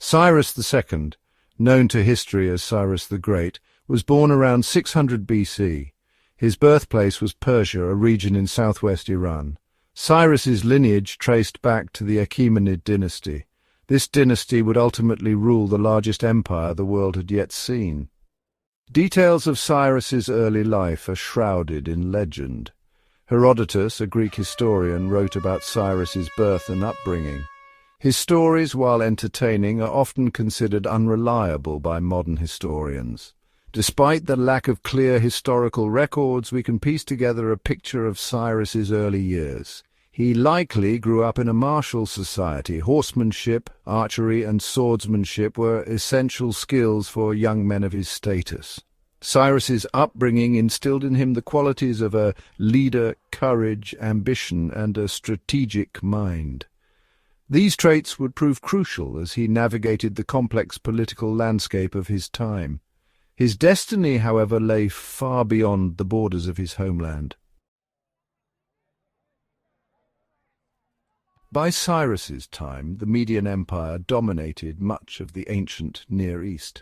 Cyrus II, known to history as Cyrus the Great, was born around 600 BC. His birthplace was Persia, a region in southwest Iran. Cyrus's lineage traced back to the Achaemenid dynasty. This dynasty would ultimately rule the largest empire the world had yet seen. Details of Cyrus's early life are shrouded in legend. Herodotus, a Greek historian, wrote about Cyrus's birth and upbringing. His stories, while entertaining, are often considered unreliable by modern historians. Despite the lack of clear historical records, we can piece together a picture of Cyrus's early years. He likely grew up in a martial society. Horsemanship, archery, and swordsmanship were essential skills for young men of his status. Cyrus's upbringing instilled in him the qualities of a leader, courage, ambition, and a strategic mind. These traits would prove crucial as he navigated the complex political landscape of his time. His destiny, however, lay far beyond the borders of his homeland. By Cyrus's time, the Median Empire dominated much of the ancient Near East.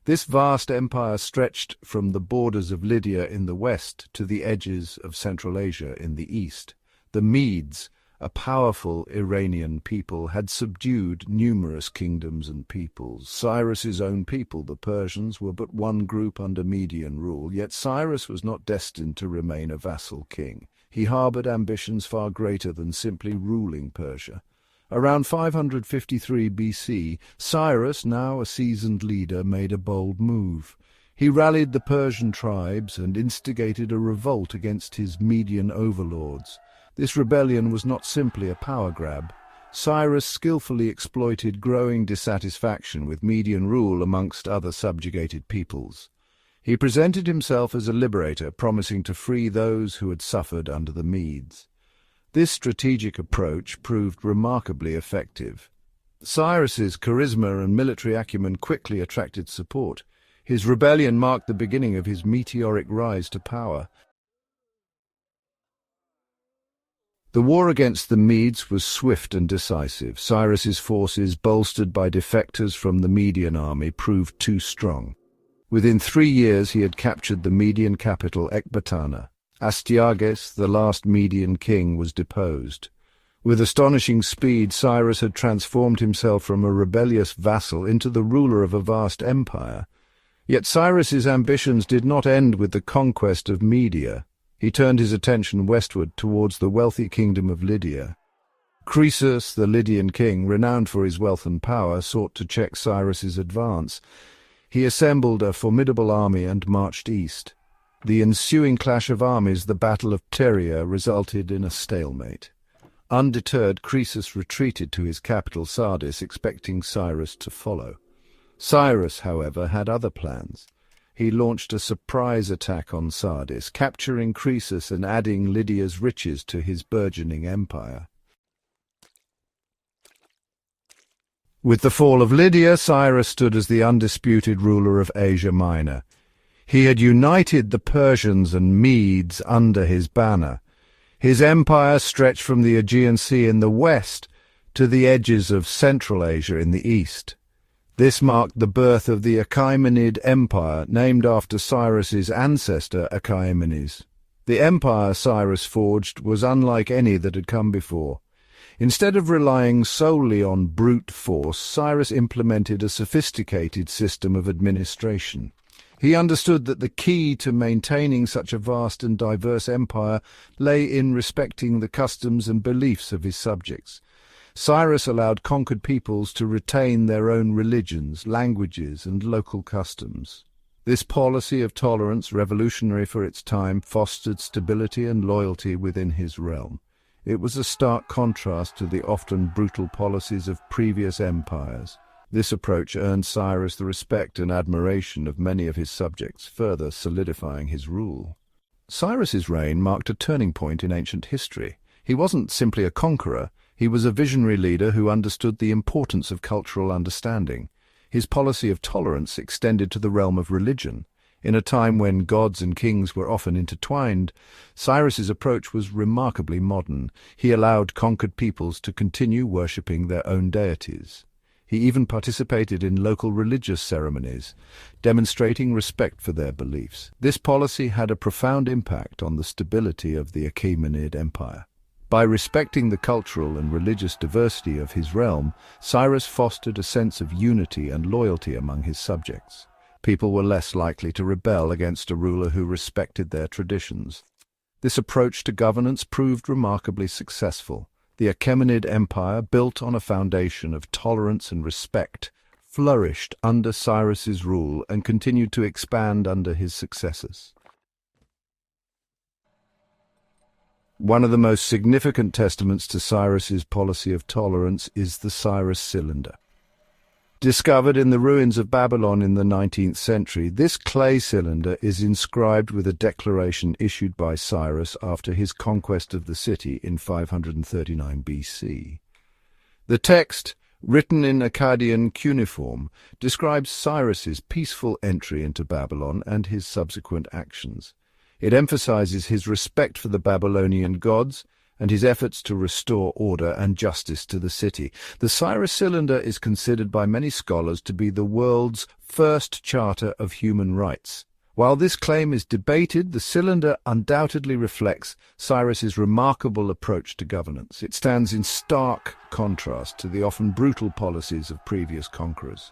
This vast empire stretched from the borders of Lydia in the west to the edges of Central Asia in the east. The Medes, a powerful Iranian people, had subdued numerous kingdoms and peoples. Cyrus's own people, the Persians, were but one group under Median rule, yet Cyrus was not destined to remain a vassal king. He harbored ambitions far greater than simply ruling Persia. Around 553 BC, Cyrus, now a seasoned leader, made a bold move. He rallied the Persian tribes and instigated a revolt against his Median overlords. This rebellion was not simply a power grab. Cyrus skillfully exploited growing dissatisfaction with Median rule amongst other subjugated peoples. He presented himself as a liberator, promising to free those who had suffered under the Medes. This strategic approach proved remarkably effective. Cyrus's charisma and military acumen quickly attracted support. His rebellion marked the beginning of his meteoric rise to power. The war against the Medes was swift and decisive. Cyrus's forces, bolstered by defectors from the Median army, proved too strong. Within 3 years he had captured the Median capital Ecbatana. Astyages, the last Median king, was deposed. With astonishing speed, Cyrus had transformed himself from a rebellious vassal into the ruler of a vast empire. Yet Cyrus's ambitions did not end with the conquest of Media. He turned his attention westward towards the wealthy kingdom of Lydia. Croesus, the Lydian king, renowned for his wealth and power, sought to check Cyrus's advance. He assembled a formidable army and marched east. The ensuing clash of armies, the Battle of Pteria, resulted in a stalemate. Undeterred, Croesus retreated to his capital Sardis, expecting Cyrus to follow. Cyrus, however, had other plans. He launched a surprise attack on Sardis, capturing Croesus and adding Lydia's riches to his burgeoning empire. With the fall of Lydia, Cyrus stood as the undisputed ruler of Asia Minor. He had united the Persians and Medes under his banner. His empire stretched from the Aegean Sea in the west to the edges of Central Asia in the east. This marked the birth of the Achaemenid Empire, named after Cyrus's ancestor Achaemenes. The empire Cyrus forged was unlike any that had come before. Instead of relying solely on brute force, Cyrus implemented a sophisticated system of administration. He understood that the key to maintaining such a vast and diverse empire lay in respecting the customs and beliefs of his subjects. Cyrus allowed conquered peoples to retain their own religions, languages, and local customs. This policy of tolerance, revolutionary for its time, fostered stability and loyalty within his realm. It was a stark contrast to the often brutal policies of previous empires. This approach earned Cyrus the respect and admiration of many of his subjects, further solidifying his rule. Cyrus's reign marked a turning point in ancient history. He wasn't simply a conqueror, he was a visionary leader who understood the importance of cultural understanding. His policy of tolerance extended to the realm of religion. In a time when gods and kings were often intertwined, Cyrus's approach was remarkably modern. He allowed conquered peoples to continue worshipping their own deities. He even participated in local religious ceremonies, demonstrating respect for their beliefs. This policy had a profound impact on the stability of the Achaemenid Empire. By respecting the cultural and religious diversity of his realm, Cyrus fostered a sense of unity and loyalty among his subjects. People were less likely to rebel against a ruler who respected their traditions. This approach to governance proved remarkably successful. The Achaemenid Empire, built on a foundation of tolerance and respect, flourished under Cyrus's rule and continued to expand under his successors. One of the most significant testaments to Cyrus's policy of tolerance is the Cyrus cylinder. Discovered in the ruins of Babylon in the 19th century, this clay cylinder is inscribed with a declaration issued by Cyrus after his conquest of the city in 539 BC. The text, written in Akkadian cuneiform, describes Cyrus's peaceful entry into Babylon and his subsequent actions. It emphasizes his respect for the Babylonian gods and his efforts to restore order and justice to the city. The Cyrus cylinder is considered by many scholars to be the world's first charter of human rights. While this claim is debated, the cylinder undoubtedly reflects Cyrus's remarkable approach to governance. It stands in stark contrast to the often brutal policies of previous conquerors.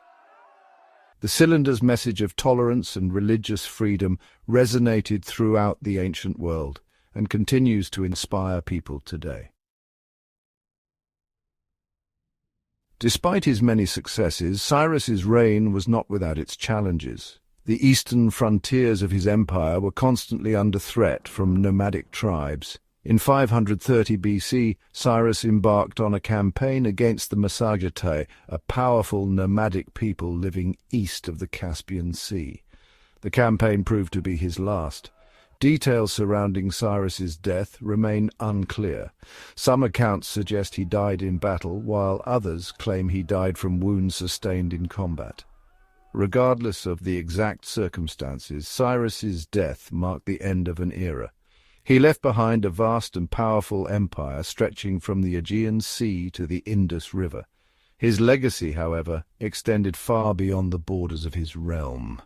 The cylinder's message of tolerance and religious freedom resonated throughout the ancient world and continues to inspire people today. Despite his many successes, Cyrus's reign was not without its challenges. The eastern frontiers of his empire were constantly under threat from nomadic tribes. In 530 BC, Cyrus embarked on a campaign against the Massagetae, a powerful nomadic people living east of the Caspian Sea. The campaign proved to be his last. Details surrounding Cyrus's death remain unclear. Some accounts suggest he died in battle, while others claim he died from wounds sustained in combat. Regardless of the exact circumstances, Cyrus's death marked the end of an era. He left behind a vast and powerful empire stretching from the Aegean Sea to the Indus River. His legacy, however, extended far beyond the borders of his realm.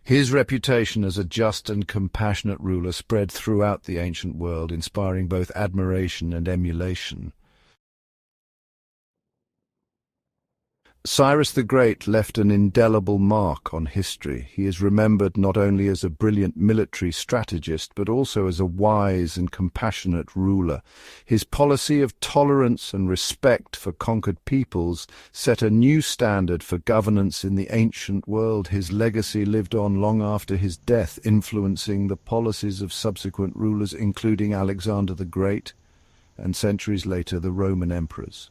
His reputation as a just and compassionate ruler spread throughout the ancient world, inspiring both admiration and emulation. Cyrus the Great left an indelible mark on history. He is remembered not only as a brilliant military strategist, but also as a wise and compassionate ruler. His policy of tolerance and respect for conquered peoples set a new standard for governance in the ancient world. His legacy lived on long after his death, influencing the policies of subsequent rulers, including Alexander the Great, and centuries later the Roman emperors.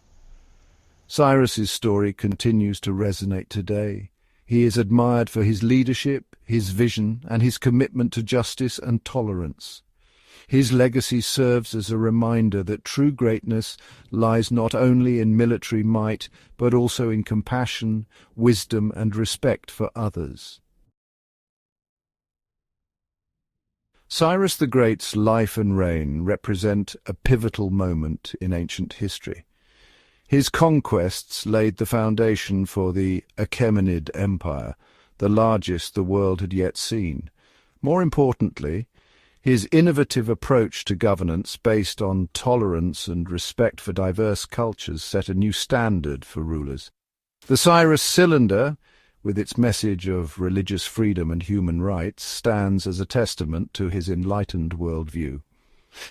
Cyrus's story continues to resonate today. He is admired for his leadership, his vision, and his commitment to justice and tolerance. His legacy serves as a reminder that true greatness lies not only in military might, but also in compassion, wisdom, and respect for others. Cyrus the Great's life and reign represent a pivotal moment in ancient history. His conquests laid the foundation for the Achaemenid Empire, the largest the world had yet seen. More importantly, his innovative approach to governance based on tolerance and respect for diverse cultures set a new standard for rulers. The Cyrus cylinder, with its message of religious freedom and human rights, stands as a testament to his enlightened worldview.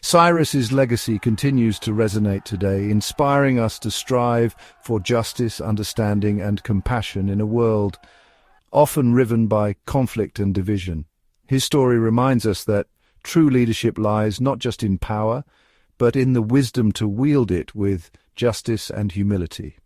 Cyrus's legacy continues to resonate today, inspiring us to strive for justice, understanding, and compassion in a world often riven by conflict and division. His story reminds us that true leadership lies not just in power, but in the wisdom to wield it with justice and humility.